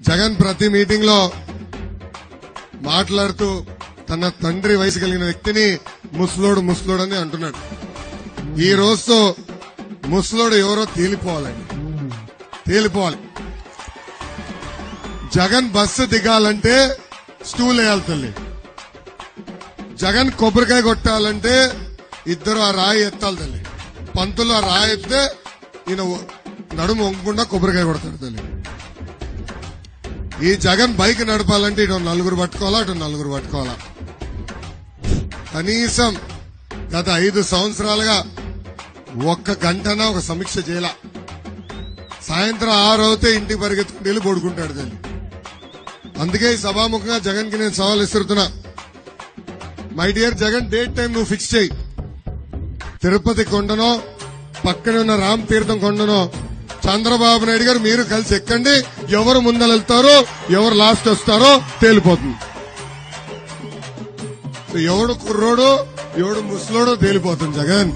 జగన్ ప్రతి మీటింగ్ లో మాట్లాడుతూ తన తండ్రి వయసు కలిగిన వ్యక్తిని ముసలోడు అని అంటున్నాడు. ఈ రోజుతో ముసలోడు ఎవరో తేలిపోవాలండి, తేలిపోవాలి. జగన్ బస్సు దిగాలంటే స్టూల్ వేయాలి తల్లి. జగన్ కొబ్బరికాయ కొట్టాలంటే ఇద్దరు ఆ రాయి ఎత్తాలి తల్లి. పంతులు ఆ రాయి ఎత్తే ఈయన నడుము వంగకుండా కొబ్బరికాయ కొడతాడు తల్లి. ఈ జగన్ బైక్ నడపాలంటే ఇటు నలుగురు పట్టుకోవాలా, అటు నలుగురు పట్టుకోవాలా. కనీసం గత 5 సంవత్సరాలుగా ఒక్క గంటనా ఒక సమీక్ష చేయాల. సాయంత్రం 6 అవుతే ఇంటికి పరిగెత్తుకుని వెళ్ళి పడుకుంటాడు తల్లి. అందుకే ఈ సభాముఖంగా జగన్ కి నేను సవాల్ ఇస్తున్నా. My dear Jagan, date time నువ్వు ఫిక్స్ చేయి. తిరుపతి కొండనో పక్కనే ఉన్న రామ్ తీర్థం కొండనో చంద్రబాబు నాయుడు గారు మీరు కలిసి ఎక్కండి. ఎవరు ముందరెళ్తారో ఎవరు లాస్ట్ వస్తారో తేలిపోతుంది. ఎవడు కుర్రోడు ఎవడు ముసలోడో తేలిపోతుంది జగన్.